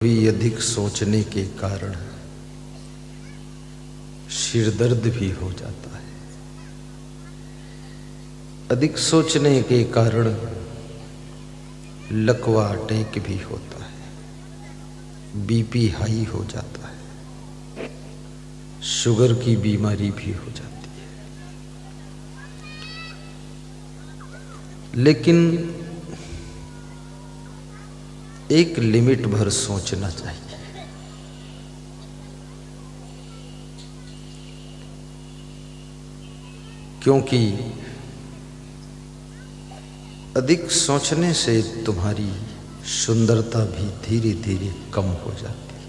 भी अधिक सोचने के कारण सिर दर्द भी हो जाता है। अधिक सोचने के कारण लकवा अटैक भी होता है, बीपी हाई हो जाता है, शुगर की बीमारी भी हो जाती है। लेकिन एक लिमिट भर सोचना चाहिए। क्योंकि अधिक सोचने से तुम्हारी सुंदरता भी धीरे धीरे कम हो जाती है।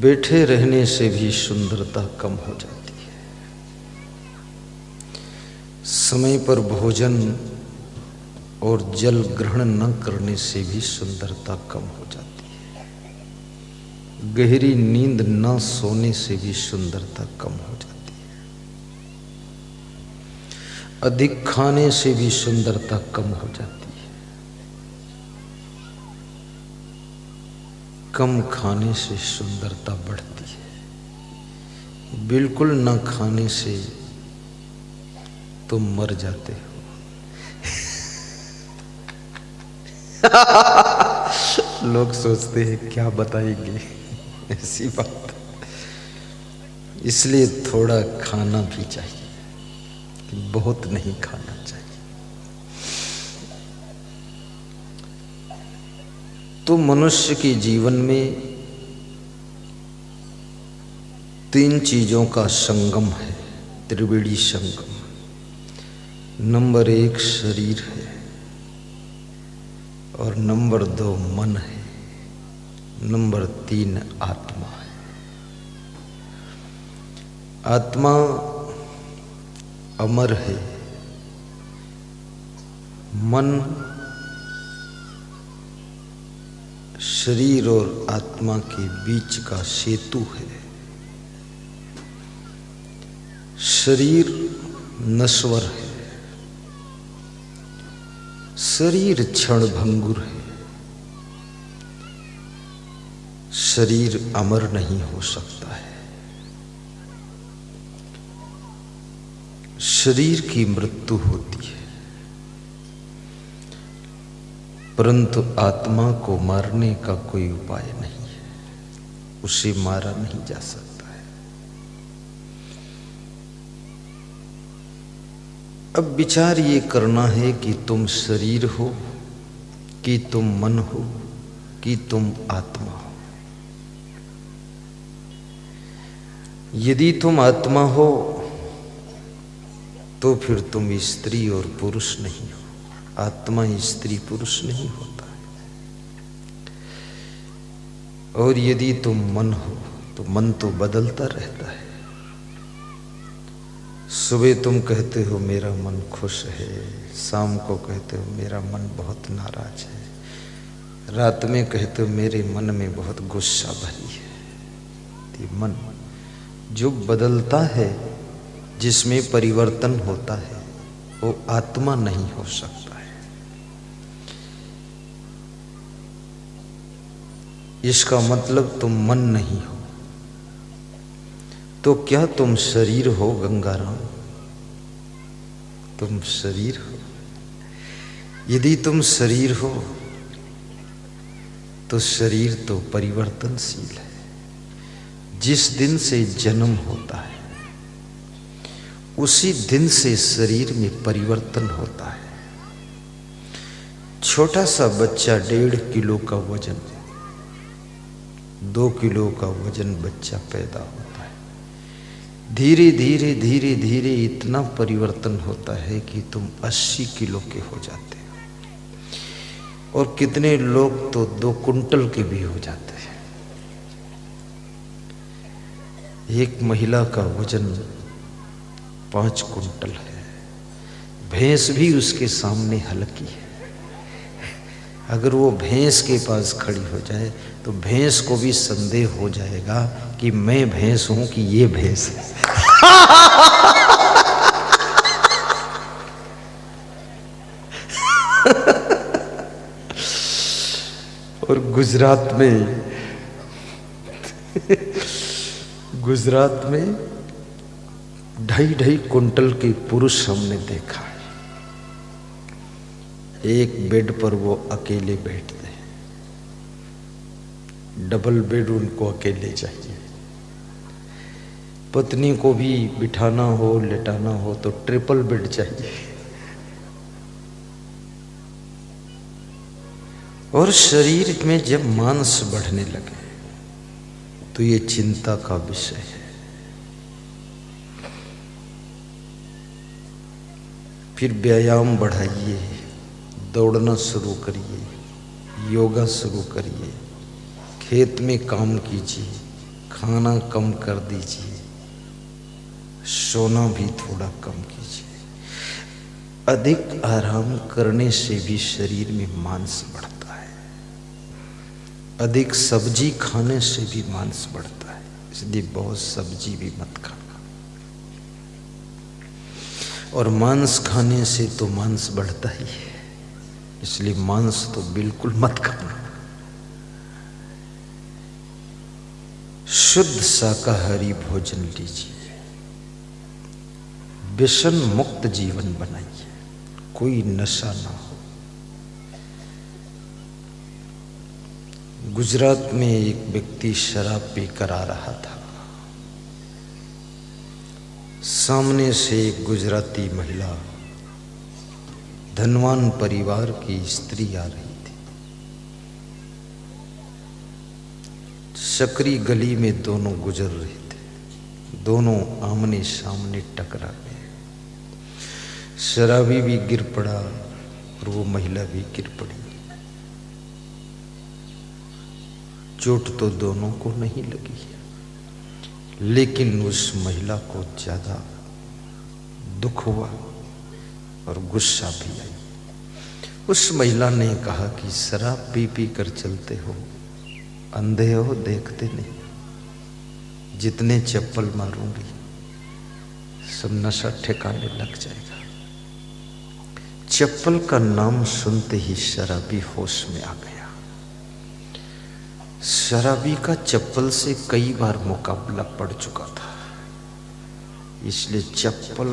बैठे रहने से भी सुंदरता कम हो जाती है। समय पर भोजन और जल ग्रहण न करने से भी सुंदरता कम हो जाती है। गहरी नींद न सोने से भी सुंदरता कम हो जाती है। अधिक खाने से भी सुंदरता कम हो जाती है। कम खाने से सुंदरता बढ़ती है। बिल्कुल न खाने से तुम मर जाते हो। लोग सोचते हैं क्या बताएंगे ऐसी बात। इसलिए थोड़ा खाना भी चाहिए, बहुत नहीं खाना चाहिए। तो मनुष्य के जीवन में तीन चीजों का संगम है, त्रिवेणी संगम। नंबर 1 शरीर है, और नंबर 2 मन है, नंबर 3 आत्मा है। आत्मा अमर है, मन शरीर और आत्मा के बीच का सेतु है। शरीर नश्वर है, शरीर क्षणभंगुर है, शरीर अमर नहीं हो सकता है। शरीर की मृत्यु होती है, परंतु आत्मा को मारने का कोई उपाय नहीं है। उसे मारा नहीं जा सकता है। अब विचार ये करना है कि तुम शरीर हो, कि तुम मन हो, कि तुम आत्मा हो। यदि तुम आत्मा हो तो फिर तुम स्त्री और पुरुष नहीं हो। आत्मा स्त्री पुरुष नहीं होता है। और यदि तुम मन हो तो मन तो बदलता रहता है। सुबह तुम कहते हो मेरा मन खुश है, शाम को कहते हो मेरा मन बहुत नाराज है, रात में कहते हो मेरे मन में बहुत गुस्सा भरी है। ये मन जो बदलता है, जिसमें परिवर्तन होता है, वो आत्मा नहीं हो सकता है। इसका मतलब तुम मन नहीं हो। तो क्या तुम शरीर हो गंगाराम? तुम शरीर हो। यदि तुम शरीर हो तो शरीर तो परिवर्तनशील है। जिस दिन से जन्म होता है उसी दिन से शरीर में परिवर्तन होता है। छोटा सा बच्चा 1.5 किलो का वजन, 2 किलो का वजन बच्चा पैदा होता है। धीरे धीरे धीरे धीरे इतना परिवर्तन होता है कि तुम 80 किलो के हो जाते हो। और कितने लोग तो 2 कुंटल के भी हो जाते हैं। एक महिला का वजन 5 कुंटल है। भैंस भी उसके सामने हल्की है। अगर वो भैंस के पास खड़ी हो जाए तो भैंस को भी संदेह हो जाएगा कि मैं भैंस हूं कि ये भैंस है। और गुजरात में 2.5 कुंटल के पुरुष हमने देखा है। एक बेड पर वो अकेले बैठते हैं, डबल बेड उनको अकेले चाहिए। पत्नी को भी बिठाना हो लेटाना हो तो ट्रिपल बेड चाहिए। और शरीर में जब मांस बढ़ने लगे तो ये चिंता का विषय है। फिर व्यायाम बढ़ाइए, दौड़ना शुरू करिए, योगा शुरू करिए, खेत में काम कीजिए, खाना कम कर दीजिए, सोना भी थोड़ा कम कीजिए। अधिक आराम करने से भी शरीर में मांस बढ़ता है, अधिक सब्जी खाने से भी मांस बढ़ता है, इसलिए बहुत सब्जी भी मत खाना। और मांस खाने से तो मांस बढ़ता ही है, इसलिए मांस तो बिल्कुल मत खाना। शुद्ध शाकाहारी भोजन लीजिए, व्यसन मुक्त जीवन बनाइए, कोई नशा ना हो। गुजरात में एक व्यक्ति शराब पीकर आ रहा था। सामने से एक गुजराती महिला, धनवान परिवार की स्त्री आ रही थी। सकरी गली में दोनों गुजर रहे थे, दोनों आमने सामने टकरा गए। शराबी भी गिर पड़ा और वो महिला भी गिर पड़ी। चोट तो दोनों को नहीं लगी, लेकिन उस महिला को ज्यादा दुख हुआ और गुस्सा भी आई। उस महिला ने कहा कि शराब पी पी कर चलते हो, अंधे हो, देखते नहीं, जितने चप्पल मारूंगी सब नशा ठिकाने लग जाएगा। चप्पल का नाम सुनते ही शराबी होश में आ गया। शराबी का चप्पल से कई बार मुकाबला पड़ चुका था, इसलिए चप्पल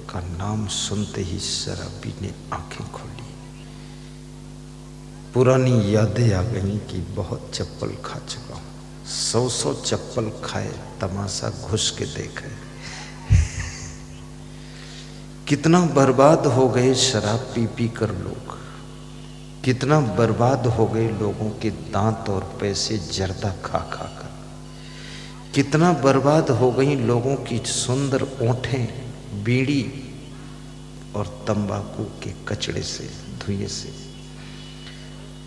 का नाम सुनते ही शराबी ने आंखें खोली। पुरानी यादें आ गईं कि बहुत चप्पल खा चुका हूं। 100 चप्पल खाए, तमाशा घुस के देखे। कितना बर्बाद हो गए शराब पी पी कर लोग, कितना बर्बाद हो गए लोगों के दांत और पैसे जर्दा खा खा कर, कितना बर्बाद हो गई लोगों की सुंदर ओंठें बीड़ी और तंबाकू के कचड़े से, धुएं से।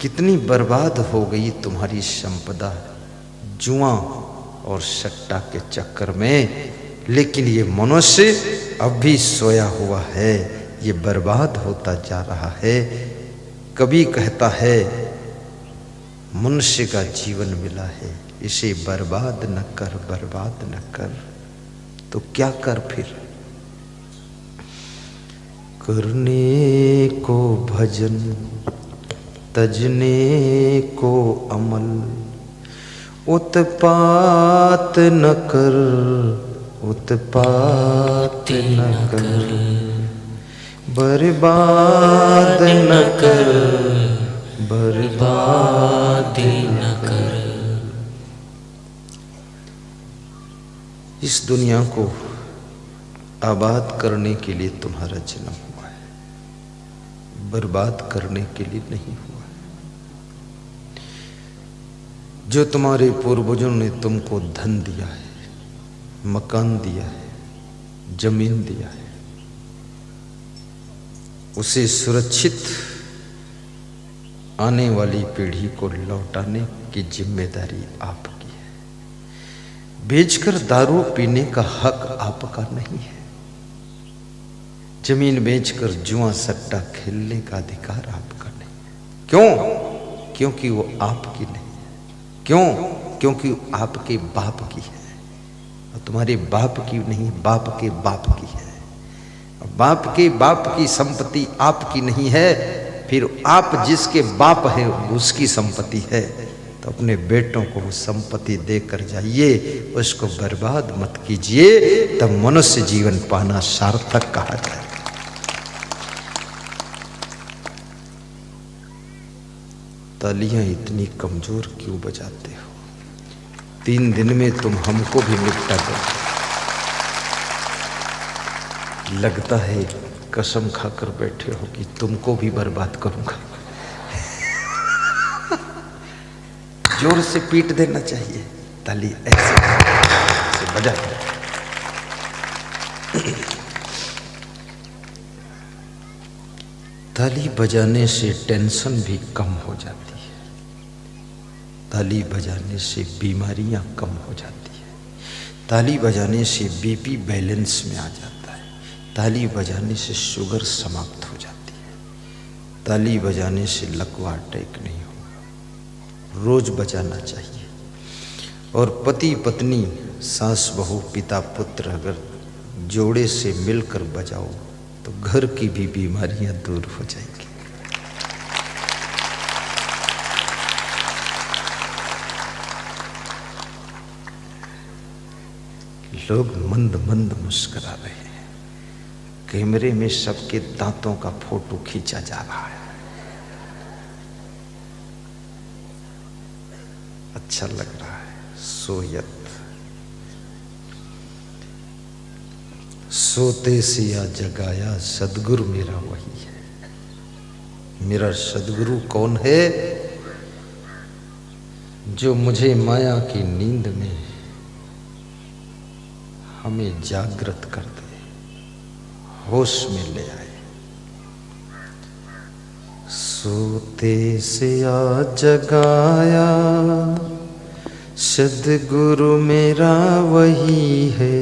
कितनी बर्बाद हो गई तुम्हारी संपदा जुआ और सट्टा के चक्कर में। लेकिन ये मनुष्य अब भी सोया हुआ है, ये बर्बाद होता जा रहा है। कभी कहता है मनुष्य का जीवन मिला है, इसे बर्बाद न कर, बर्बाद न कर। तो क्या कर फिर? करने को भजन, तजने को अमल, उत्पात न कर, उत्पात न कर, बर्बाद न कर, बर्बाद न कर। इस दुनिया को आबाद करने के लिए तुम्हारा जन्म हुआ है, बर्बाद करने के लिए नहीं हुआ। जो तुम्हारे पूर्वजों ने तुमको धन दिया है, मकान दिया है, जमीन दिया है, उसे सुरक्षित आने वाली पीढ़ी को लौटाने की जिम्मेदारी आपकी है। बेचकर दारू पीने का हक आपका नहीं है। जमीन बेचकर जुआ सट्टा खेलने का अधिकार आपका नहीं है। क्यों? क्योंकि वो आपकी नहीं है। क्यों? क्योंकि आपके बाप की है, और तुम्हारे बाप की नहीं, बाप के बाप की है। बाप के बाप की संपत्ति आपकी नहीं है, फिर आप जिसके बाप हैं उसकी संपत्ति है, तो अपने बेटों को वो संपत्ति देकर जाइए, उसको बर्बाद मत कीजिए, तब मनुष्य जीवन पाना सार्थक कहा जाए। तालियां इतनी कमजोर क्यों बजाते हो? 3 दिन में तुम हमको भी निपटा दो। लगता है कसम खाकर बैठे हो कि तुमको भी बर्बाद करूंगा। जोर से पीट देना चाहिए, ताली ऐसे बजा। ताली बजाने से टेंशन भी कम हो जाती है, ताली बजाने से बीमारियां कम हो जाती है, ताली बजाने से बीपी बैलेंस में आ जाता है, ताली बजाने से शुगर समाप्त हो जाती है, ताली बजाने से लकवा अटैक नहीं होगा। रोज बजाना चाहिए। और पति पत्नी, सास बहू, पिता पुत्र अगर जोड़े से मिलकर बजाओ तो घर की भी बीमारियां दूर हो जाएंगी। लोग मंद मंद मुस्कुरा रहे हैं, कैमरे में सबके दांतों का फोटो खींचा जा रहा है। अच्छा लग रहा है। सोयत सोते से या जगाया, सदगुरु मेरा वही है। मेरा सदगुरु कौन है? जो मुझे माया की नींद में हमें जागृत कर दे, होश में ले आए। सोते से या जगाया, सदगुरु मेरा वही है।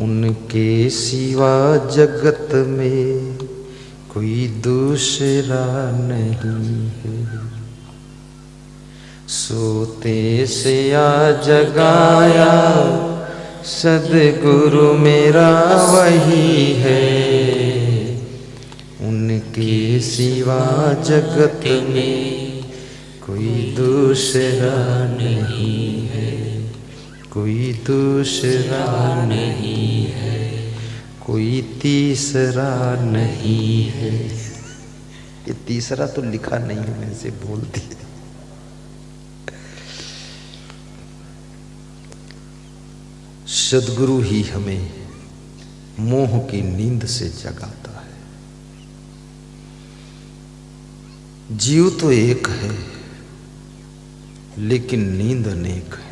उनके सिवा जगत में कोई दूसरा नहीं है। सोते से या जगाया, सदगुरु मेरा वही है। उनके सिवा जगत में कोई दूसरा नहीं है, कोई दूसरा नहीं है, कोई तीसरा नहीं है। ये तीसरा तो लिखा नहीं है, मैंने से बोल दिया। सद्गुरु ही हमें मोह की नींद से जगाता है। जीव तो एक है, लेकिन नींद अनेक है।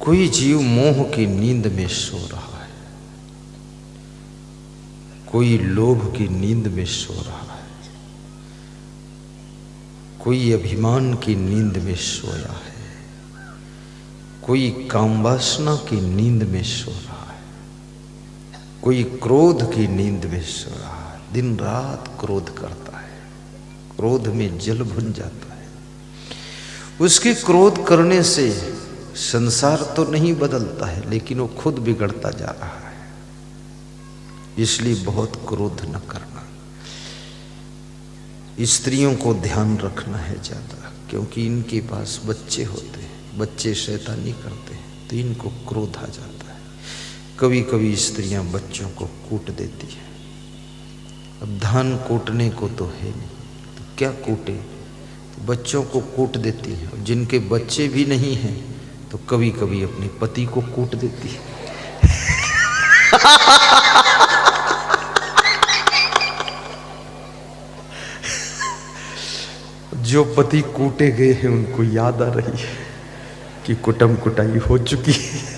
कोई जीव मोह की नींद में सो रहा है, कोई लोभ की नींद में सो रहा है, कोई अभिमान की नींद में सोया है, कोई कामवासना की नींद में सो रहा है, कोई क्रोध की नींद में सो रहा है। दिन रात क्रोध करता है, क्रोध में जल भुन जाता है। उसके क्रोध करने से संसार तो नहीं बदलता है, लेकिन वो खुद बिगड़ता जा रहा है। इसलिए बहुत क्रोध न करना। स्त्रियों को ध्यान रखना है ज्यादा, क्योंकि इनके पास बच्चे होते हैं, बच्चे शैतानी करते हैं तो इनको क्रोध आ जाता है। कभी कभी स्त्रियां बच्चों को कूट देती हैं। अब धान कूटने को तो है नहीं, तो क्या कूटे, तो बच्चों को कूट देती है। और जिनके बच्चे भी नहीं हैं तो कभी कभी अपने पति को कूट देती है। जो पति कूटे गए हैं उनको याद आ रही है कि कुटम कुटाई हो चुकी है।